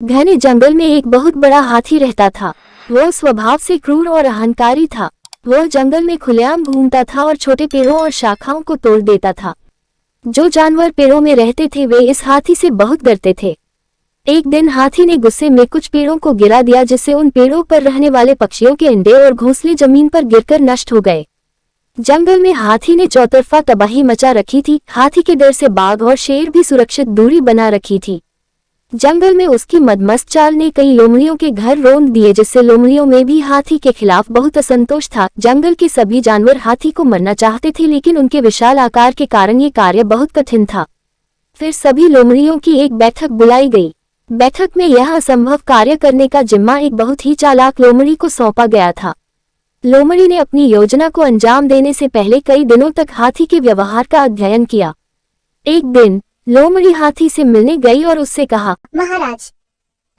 घने जंगल में एक बहुत बड़ा हाथी रहता था। वह स्वभाव से क्रूर और अहंकारी था। वह जंगल में खुलेआम घूमता था और छोटे पेड़ों और शाखाओं को तोड़ देता था। जो जानवर पेड़ों में रहते थे वे इस हाथी से बहुत डरते थे। एक दिन हाथी ने गुस्से में कुछ पेड़ों को गिरा दिया, जिससे उन पेड़ों पर रहने वाले पक्षियों के अंडे और घोंसले जमीन पर गिरकर नष्ट हो गए। जंगल में हाथी ने चौतरफा तबाही मचा रखी थी। हाथी के डर से बाघ और शेर भी सुरक्षित दूरी बना रखी थी। जंगल में उसकी मदमस्त चाल ने कई लोमड़ियों के घर रौंद दिए, जिससे लोमड़ियों में भी हाथी के खिलाफ बहुत असंतोष था। जंगल के सभी जानवर हाथी को मरना चाहते थे, लेकिन उनके विशाल आकार के कारण ये कार्य बहुत कठिन था। फिर सभी लोमड़ियों की एक बैठक बुलाई गई। बैठक में यह असंभव कार्य करने का जिम्मा एक बहुत ही चालाक लोमड़ी को सौंपा गया था। लोमड़ी ने अपनी योजना को अंजाम देने से पहले कई दिनों तक हाथी के व्यवहार का अध्ययन किया। एक दिन लोमड़ी हाथी से मिलने गई और उससे कहा, महाराज,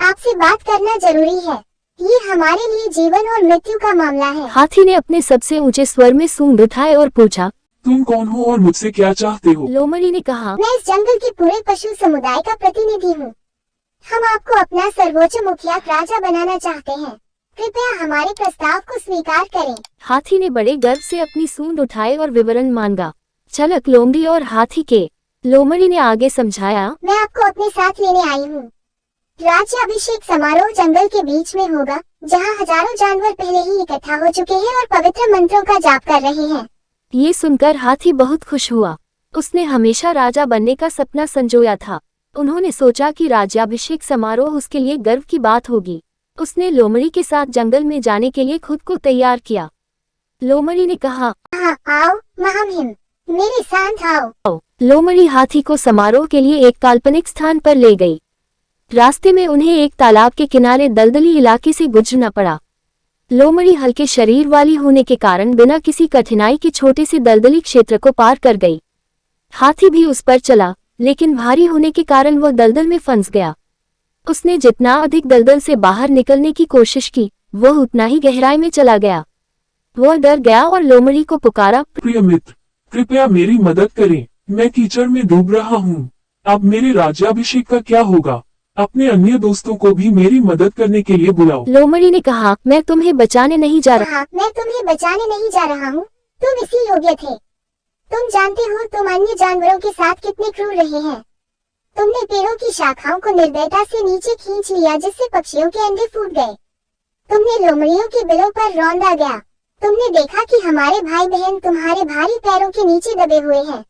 आपसे बात करना जरूरी है। ये हमारे लिए जीवन और मृत्यु का मामला है। हाथी ने अपने सबसे ऊंचे स्वर में सूंड उठाए और पूछा, तुम कौन हो और मुझसे क्या चाहते हो? लोमड़ी ने कहा, मैं इस जंगल के पूरे पशु समुदाय का प्रतिनिधि हूँ। हम आपको अपना सर्वोच्च मुखिया राजा बनाना चाहते हैं। कृपया हमारे प्रस्ताव को स्वीकार करें। हाथी ने बड़े गर्व से अपनी सूंड उठाए और विवरण मांगा। छलक लोमड़ी और हाथी के। लोमड़ी ने आगे समझाया, मैं आपको अपने साथ लेने आई हूँ। राज्याभिषेक समारोह जंगल के बीच में होगा, जहाँ हजारों जानवर पहले ही इकट्ठा हो चुके हैं और पवित्र मंत्रों का जाप कर रहे हैं। ये सुनकर हाथी बहुत खुश हुआ। उसने हमेशा राजा बनने का सपना संजोया था। उन्होंने सोचा कि राज्याभिषेक समारोह उसके लिए गर्व की बात होगी। उसने लोमड़ी के साथ जंगल में जाने के लिए खुद को तैयार किया। लोमड़ी ने कहा, हाँ, आओ महामहिम, मेरे साथ आओ। लोमड़ी हाथी को समारोह के लिए एक काल्पनिक स्थान पर ले गई। रास्ते में उन्हें एक तालाब के किनारे दलदली इलाके से गुजरना पड़ा। लोमड़ी हल्के शरीर वाली होने के कारण बिना किसी कठिनाई के छोटे से दलदली क्षेत्र को पार कर गई। हाथी भी उस पर चला, लेकिन भारी होने के कारण वह दलदल में फंस गया। उसने जितना अधिक दलदल से बाहर निकलने की कोशिश की, वह उतना ही गहराई में चला गया। वह डर गया और लोमड़ी को पुकारा, प्रिय मित्र, कृपया मेरी मदद करें। मैं कीचड़ में डूब रहा हूँ। अब मेरे राज्याभिषेक का क्या होगा? अपने अन्य दोस्तों को भी मेरी मदद करने के लिए बुलाओ। लोमड़ी ने कहा, मैं तुम्हें बचाने नहीं जा रहा। मैं तुम्हें बचाने नहीं जा रहा हूँ। तुम इसी योग्य थे। तुम जानते हो तुम अन्य जानवरों के साथ कितने क्रूर रहे हैं। तुमने पेड़ों की शाखाओं को निर्दयता से नीचे खींच लिया, जिससे पक्षियों के अंडे फूट गए। तुमने लोमड़ियों के बिलों पर रौंदा गया। तुमने देखा कि हमारे भाई बहन तुम्हारे भारी पैरों के नीचे दबे हुए हैं।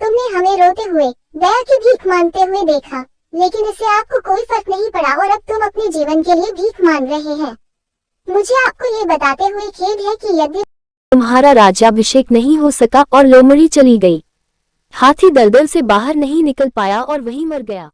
तुमने हमें रोते हुए, दया की भीख मांगते हुए देखा, लेकिन इससे आपको कोई फर्क नहीं पड़ा और अब तुम अपने जीवन के लिए भीख मांग रहे हैं। मुझे आपको ये बताते हुए खेद है कि यदि तुम्हारा राज्याभिषेक नहीं हो सका और लोमड़ी चली गई। हाथी दलदल से बाहर नहीं निकल पाया और वहीं मर गया।